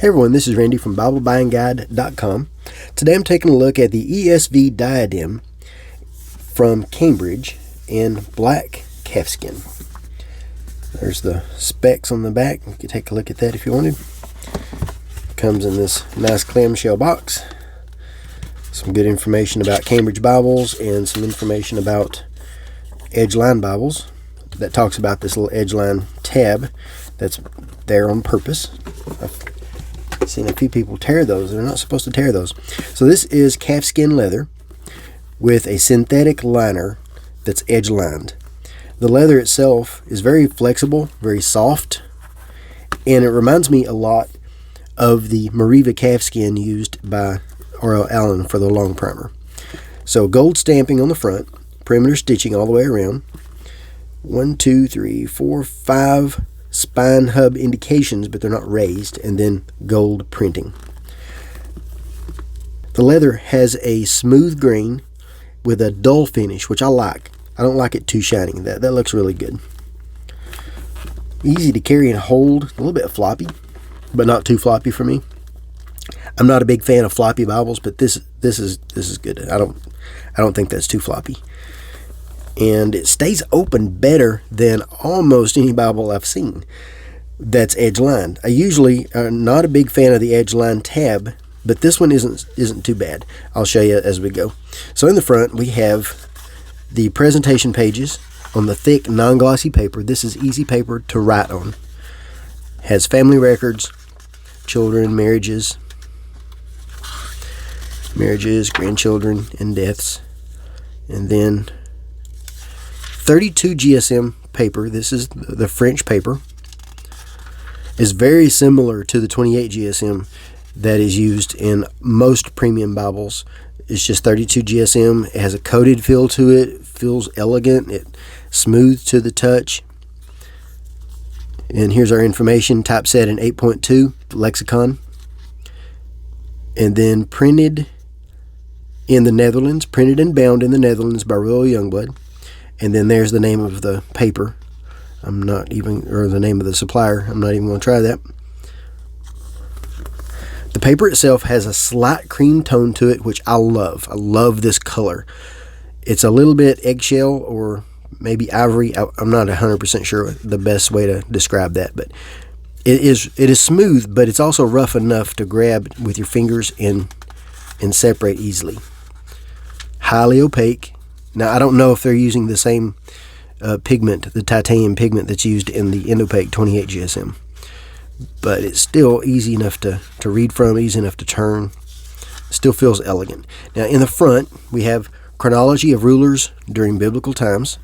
Hey everyone, this is Randy from BibleBuyingGuide.com. Today I'm taking a look at the ESV Diadem from Cambridge in black calfskin. There's the specs on the back. You can take a look at that if you wanted. Comes in this nice clamshell box. Some good information about Cambridge Bibles and some information about Edgeline Bibles that talks about this little Edgeline tab that's there on purpose. I've seen a few people tear those. They're not supposed to tear those. So this is calfskin leather with a synthetic liner that's edge lined. The leather itself is very flexible, very soft, and it reminds me a lot of the Mariva calfskin used by R.L. Allen for the long primer. So gold stamping on the front, perimeter stitching all the way around. 1, 2, 3, 4, 5 spine hub indications, but they're not raised, and then gold printing. The leather has a smooth grain with a dull finish, which I like. I don't like it too shiny. That looks really good. Easy to carry and hold, a little bit floppy, but not too floppy for me. I'm not a big fan of floppy Bibles, but this is good. I don't think that's too floppy. And it stays open better than almost any Bible I've seen that's edge lined. I usually am not a big fan of the edge line tab, but this one isn't too bad. I'll show you as we go. So in the front we have the presentation pages on the thick non-glossy paper. This is easy paper to write on. Has family records, children, marriages, grandchildren, and deaths. And then 32 GSM paper. This is the French paper. Is very similar to the 28 GSM that is used in most premium Bibles. It's just 32 GSM. It has a coated feel to it. It feels elegant. It's smooth to the touch. And here's our information, typeset in 8.2 lexicon. And then printed in the Netherlands, printed and bound in the Netherlands by Royal Youngblood. And then there's the name of the paper. Or the name of the supplier. I'm not even going to try that. The paper itself has a slight cream tone to it, which I love. I love this color. It's a little bit eggshell or maybe ivory. I'm not 100% sure the best way to describe that, but it is smooth, but it's also rough enough to grab with your fingers and separate easily. Highly opaque. Now, I don't know if they're using the same pigment, the titanium pigment that's used in the Indopaque 28 GSM. But it's still easy enough to read from, easy enough to turn. Still feels elegant. Now, in the front, we have chronology of rulers during biblical times.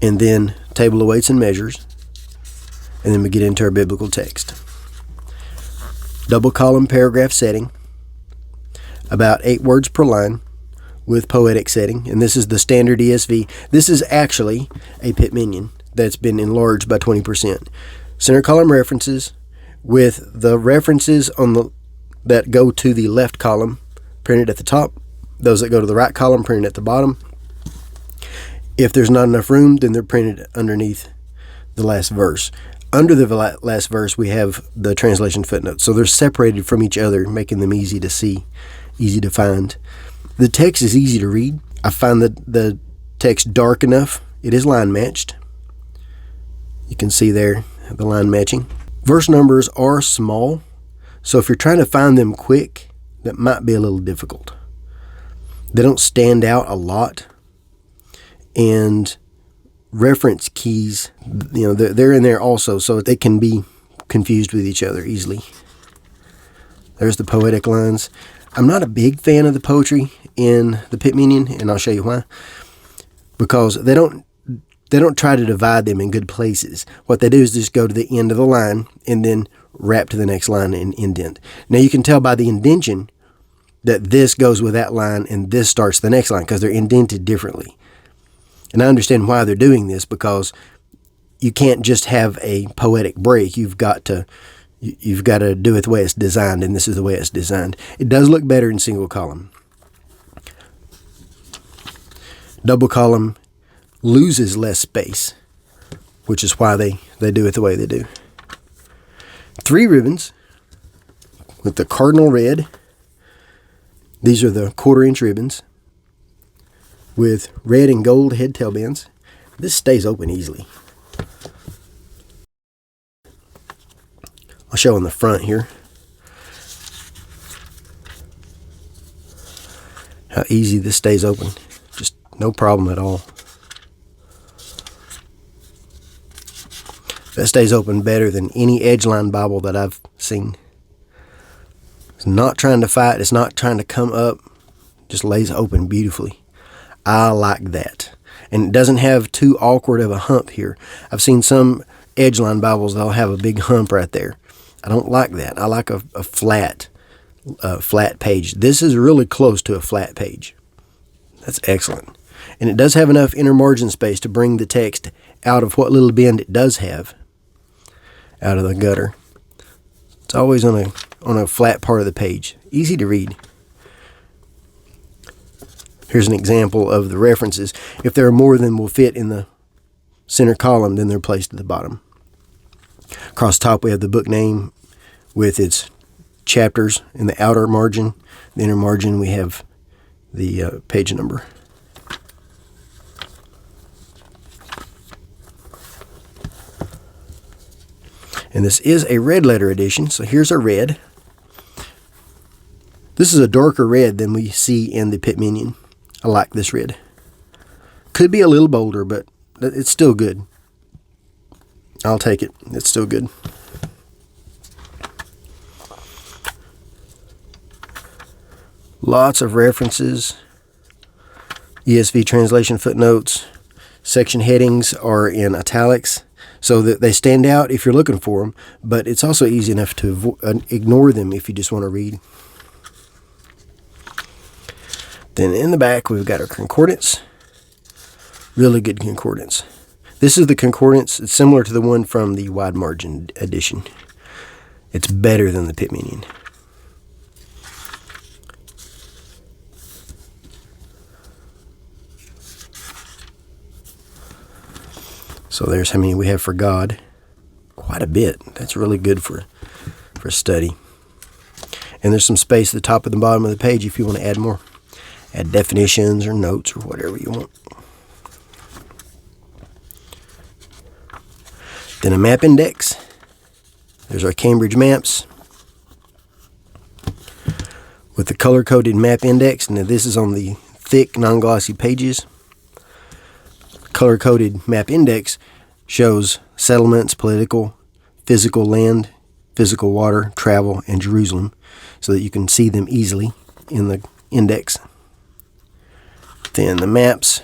And then table of weights and measures. And then we get into our biblical text. Double column paragraph setting. About 8 words per line with poetic setting. And this is the standard ESV. This is actually a Pitt Minion that's been enlarged by 20%. Center column references with the references that go to the left column printed at the top. Those that go to the right column printed at the bottom. If there's not enough room, then they're printed underneath the last verse. Under the last verse, we have the translation footnotes. So they're separated from each other, making them easy to see, easy to find. The text is easy to read. I find that the text dark enough. It is line matched. You can see there the line matching. Verse numbers are small, so if you're trying to find them quick, that might be a little difficult. They don't stand out a lot, and reference keys, they're in there also, so they can be confused with each other easily. There's the poetic lines. I'm not a big fan of the poetry in the Pitt Minion, and I'll show you why. Because they don't try to divide them in good places. What they do is just go to the end of the line and then wrap to the next line and indent. Now you can tell by the indentation that this goes with that line and this starts the next line because they're indented differently. And I understand why they're doing this, because you can't just have a poetic break. You've got to do it the way it's designed, and this is the way it's designed. It does look better in single column. Double column loses less space. which is why they do it the way they do. 3 ribbons with the cardinal red. These are the 1/4-inch ribbons with red and gold head tail bands. This stays open easily. I'll show on the front here how easy this stays open. Just no problem at all. That stays open better than any edgeline Bible that I've seen. It's not trying to fight. It's not trying to come up. Just lays open beautifully. I like that. And it doesn't have too awkward of a hump here. I've seen some edgeline Bibles, they'll have a big hump right there. I don't like that. I like a flat page. This is really close to a flat page. That's excellent. And it does have enough inner margin space to bring the text out of what little bend it does have out of the gutter. It's always on a flat part of the page. Easy to read. Here's an example of the references. If there are more than will fit in the center column, then they're placed at the bottom. Across top we have the book name with its chapters in the outer margin. The inner margin we have the page number. And this is a red letter edition, so here's a red. This is a darker red than we see in the Pitt Minion. I like this red. Could be a little bolder, but it's still good. I'll take it. It's still good. Lots of references. ESV translation footnotes. Section headings are in italics so that they stand out if you're looking for them, but it's also easy enough to ignore them if you just want to read. Then in the back, we've got our concordance. Really good concordance. This is the concordance. It's similar to the one from the wide margin edition. It's better than the Pitt Minion. So there's how many we have for God. Quite a bit. That's really good for study. And there's some space at the top and the bottom of the page if you want to add more. Add definitions or notes or whatever you want. Then a map index. There's our Cambridge maps with the color-coded map index. Now this is on the thick, non-glossy pages. Color-coded map index shows settlements, political, physical land, physical water, travel, and Jerusalem so that you can see them easily in the index. Then the maps,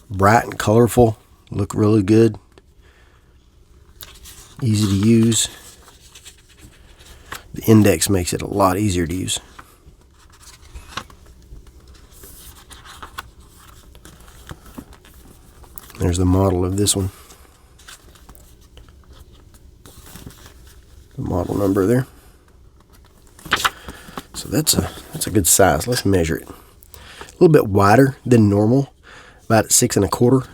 bright and colorful, look really good. Easy to use. The index makes it a lot easier to use. There's the model of this one. The model number there. So that's a good size. Let's measure it. A little bit wider than normal, about 6 1/4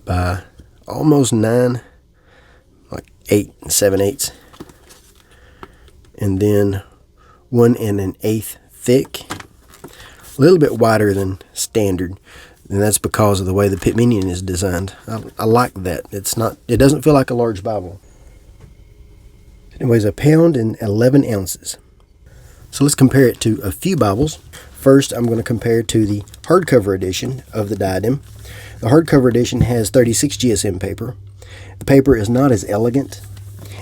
by almost 9, like 8 7/8, and then 1 1/8 thick. A little bit wider than standard, and that's because of the way the Pitt Minion is designed. I like that. It doesn't feel like a large Bible. It weighs 1 pound and 11 ounces. So let's compare it to a few Bibles. First, I'm going to compare it to the hardcover edition of the Diadem. The hardcover edition has 36 GSM paper. The paper is not as elegant.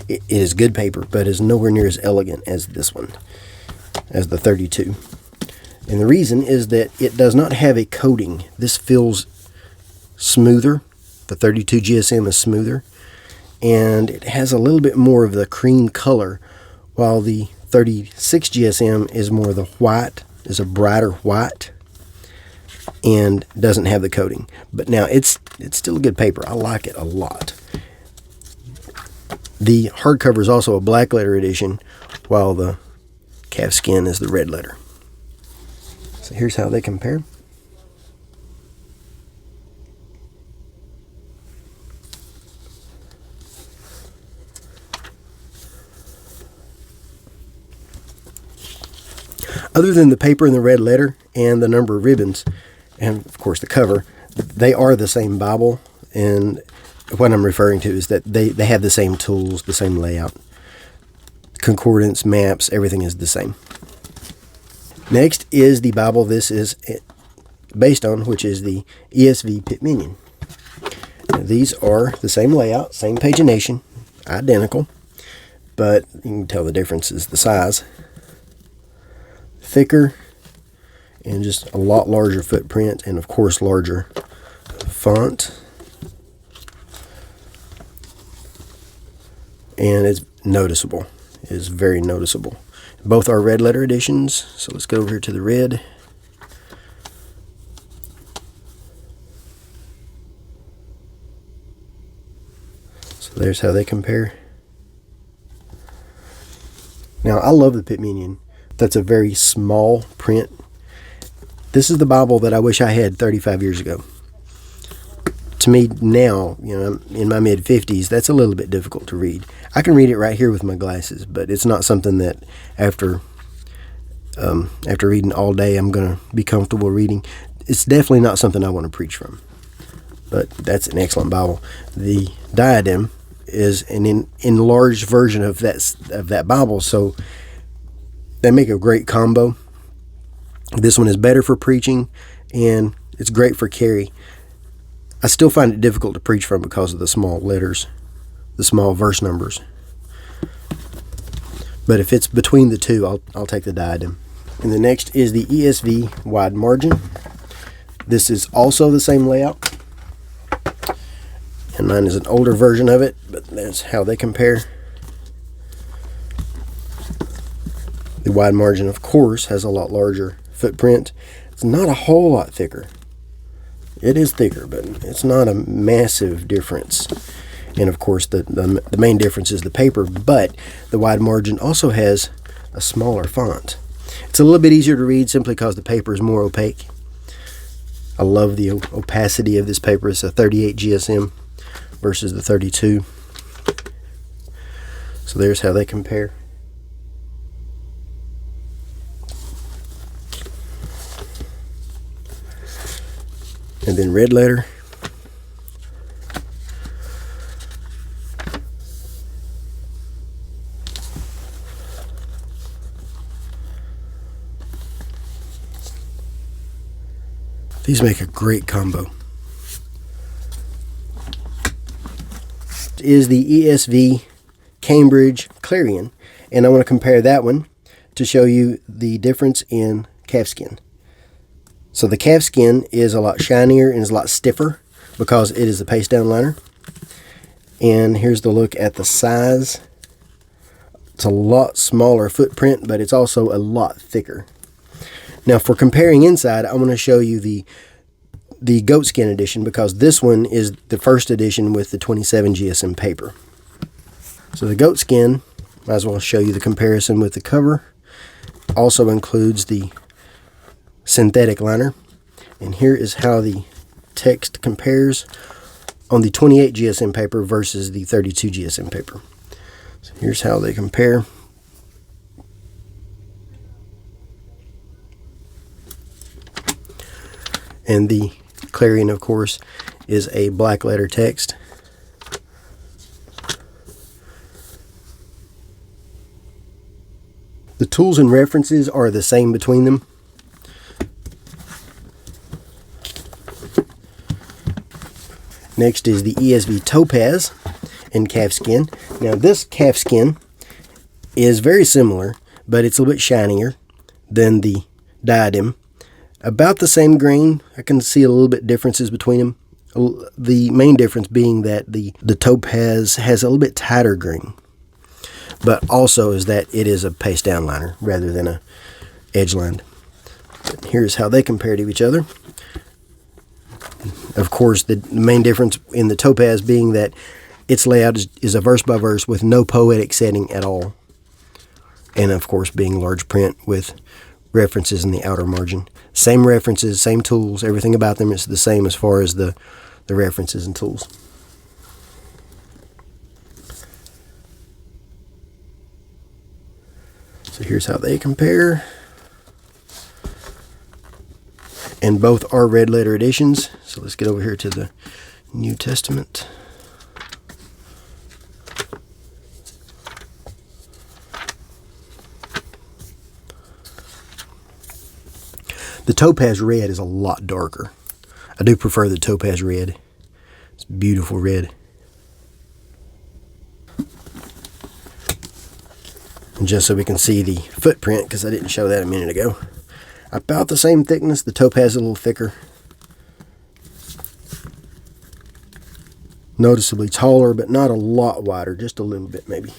It is good paper, but is nowhere near as elegant as this one, as the 32. And the reason is that it does not have a coating. This feels smoother. The 32 GSM is smoother. And it has a little bit more of the cream color, while the 36 GSM is more the white, is a brighter white, and doesn't have the coating. But now it's still a good paper. I like it a lot. The hardcover is also a black letter edition, while the calfskin is the red letter. So here's how they compare. Other than the paper and the red letter and the number of ribbons, and of course the cover, they are the same Bible. And what I'm referring to is that they have the same tools, the same layout. Concordance, maps, everything is the same. Next is the Bible this is based on, which is the ESV Pitt Minion. Now, these are the same layout, same pagination, identical, but you can tell the difference is the size. Thicker and just a lot larger footprint, and of course larger font. And it's noticeable. It is very noticeable. Both are red letter editions, so let's go over here to the red. So there's how they compare. Now, I love the Pitt Minion. That's a very small print. This is the Bible that I wish I had 35 years ago. To me now, I'm in my mid-50s, that's a little bit difficult to read. I can read it right here with my glasses, but it's not something that after reading all day I'm going to be comfortable reading. It's definitely not something I want to preach from. But that's an excellent Bible. The Diadem is an enlarged version of that Bible, so they make a great combo. This one is better for preaching, and it's great for carry. I still find it difficult to preach from because of the small letters, the small verse numbers. But if it's between the two, I'll take the Diadem. And the next is the ESV wide margin. This is also the same layout. And mine is an older version of it, but that's how they compare. The wide margin, of course, has a lot larger footprint. It's not a whole lot thicker. It is thicker, but it's not a massive difference. And of course, the main difference is the paper, but the wide margin also has a smaller font. It's a little bit easier to read simply because the paper is more opaque. I love the opacity of this paper. It's a 38 GSM versus the 32. So there's how they compare. And then red letter. These make a great combo. Is the ESV Cambridge Clarion, and I want to compare that one to show you the difference in calfskin. So the calfskin is a lot shinier and is a lot stiffer because it is a paste down liner. And here's the look at the size. It's a lot smaller footprint, but it's also a lot thicker. Now for comparing inside, I want to show you the goatskin edition because this one is the first edition with the 27 GSM paper. So the goatskin, might as well show you the comparison with the cover. Also includes the synthetic liner, and here is how the text compares on the 28 GSM paper versus the 32 GSM paper. So here's how they compare. And the Clarion, of course, is a black letter text. The tools and references are the same between them. Next is the ESV Topaz in calfskin. Now this calfskin is very similar, but it's a little bit shinier than the Diadem. About the same grain. I can see a little bit differences between them. The main difference being that the Topaz has a little bit tighter grain, but also is that it is a paste down liner rather than a edge lined. Here's how they compare to each other. Of course, the main difference in the Topaz being that its layout is a verse by verse with no poetic setting at all. And of course, being large print with references in the outer margin. Same references, same tools, everything about them is the same as far as the references and tools. So here's how they compare. And both are red letter editions. So let's get over here to the New Testament. The topaz red is a lot darker. I do prefer the topaz red. It's beautiful red. And just so we can see the footprint, because I didn't show that a minute ago. About the same thickness. The topaz is a little thicker. Noticeably taller, but not a lot wider. Just a little bit maybe.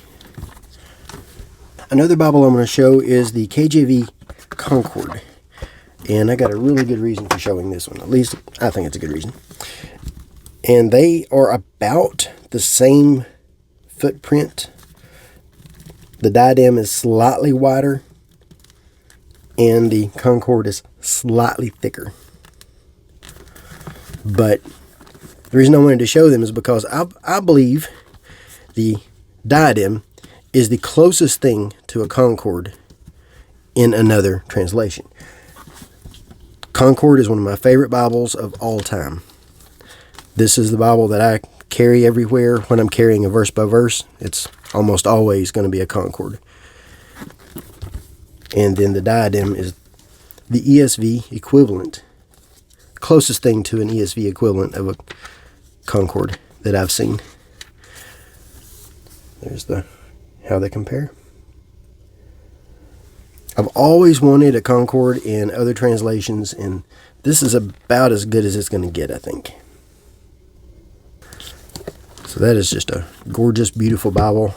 Another Bible I'm going to show is the KJV Concord. And I got a really good reason for showing this one. At least, I think it's a good reason. And they are about the same footprint. The Diadem is slightly wider. And the Concord is slightly thicker. But the reason I wanted to show them is because I believe the Diadem is the closest thing to a Concord in another translation. Concord is one of my favorite Bibles of all time. This is the Bible that I carry everywhere when I'm carrying a verse by verse. It's almost always going to be a Concord. And then the Diadem is the ESV equivalent. Closest thing to an ESV equivalent of a Concord that I've seen. There's how they compare. I've always wanted a Concord in other translations, and this is about as good as it's going to get, I think. So that is just a gorgeous, beautiful Bible.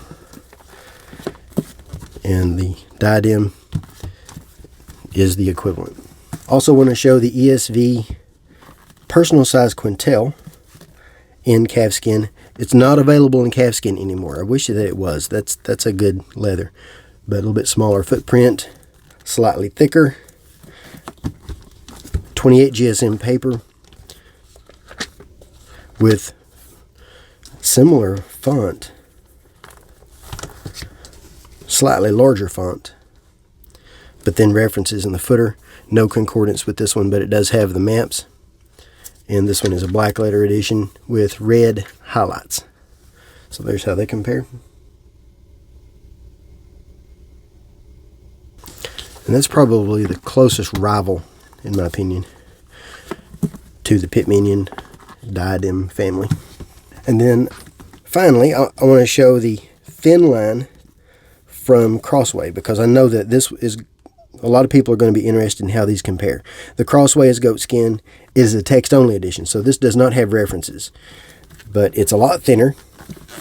And the Diadem is the equivalent. Also want to show the ESV personal size quintel in calfskin. It's not available in calfskin anymore. I wish that it was. That's a good leather. But a little bit smaller footprint. Slightly thicker, 28 GSM paper with similar font, slightly larger font, but then references in the footer. No concordance with this one, but it does have the maps. And this one is a black letter edition with red highlights. So there's how they compare. And that's probably the closest rival, in my opinion, to the Pitt Minion Diadem family. And then, finally, I want to show the thin line from Crossway, because I know that this is, a lot of people are going to be interested in how these compare. The Crossway is goatskin. It is a text-only edition, so this does not have references. But it's a lot thinner.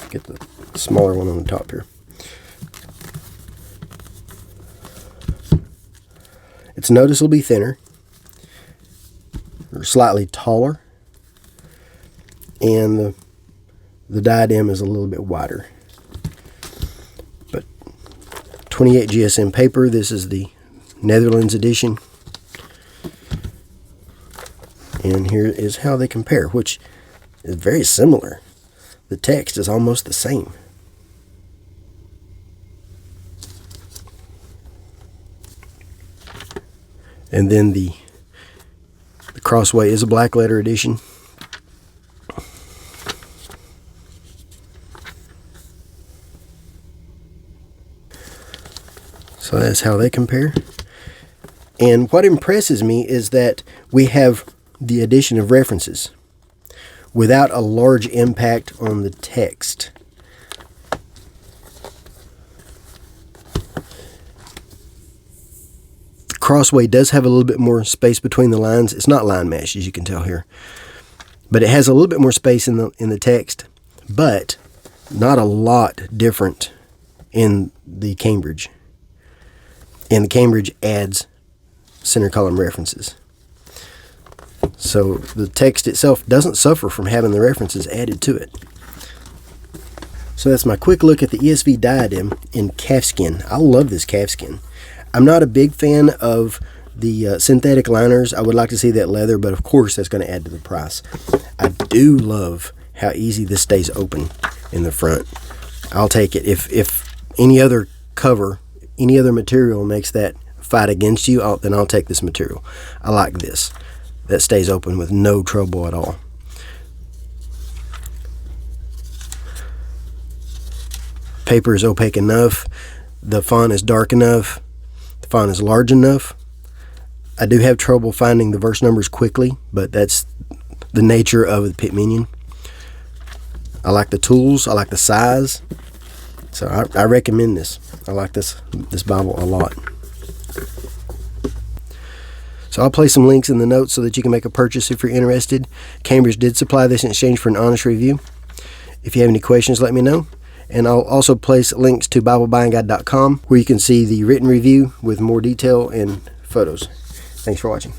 Get the smaller one on the top here. It's noticeably thinner, or slightly taller, and the Diadem is a little bit wider. But 28 GSM paper, this is the Netherlands edition. And here is how they compare, which is very similar. The text is almost the same. And then the Crossway is a black letter edition. So that's how they compare. And what impresses me is that we have the addition of references without a large impact on the text. Crossway does have a little bit more space between the lines. It's not line matched, as you can tell here, but it has a little bit more space in the text, but not a lot different in the Cambridge. And the Cambridge adds center column references, so the text itself doesn't suffer from having the references added to it. So that's my quick look at the ESV Diadem in calfskin. I love this calfskin. I'm not a big fan of the synthetic liners. I would like to see that leather, but of course that's going to add to the price. I do love how easy this stays open in the front. I'll take it. If any other cover, any other material makes that fight against you, then I'll take this material. I like this. that stays open with no trouble at all. Paper is opaque enough, the font is dark enough, the font is large enough. I do have trouble finding the verse numbers quickly, but that's the nature of the Pitt Minion. I like the tools, I like the size, so I recommend this. I like this Bible a lot. So I'll place some links in the notes so that you can make a purchase if you're interested. Cambridge did supply this in exchange for an honest review. If you have any questions, let me know. And I'll also place links to BibleBuyingGuide.com where you can see the written review with more detail and photos. Thanks for watching.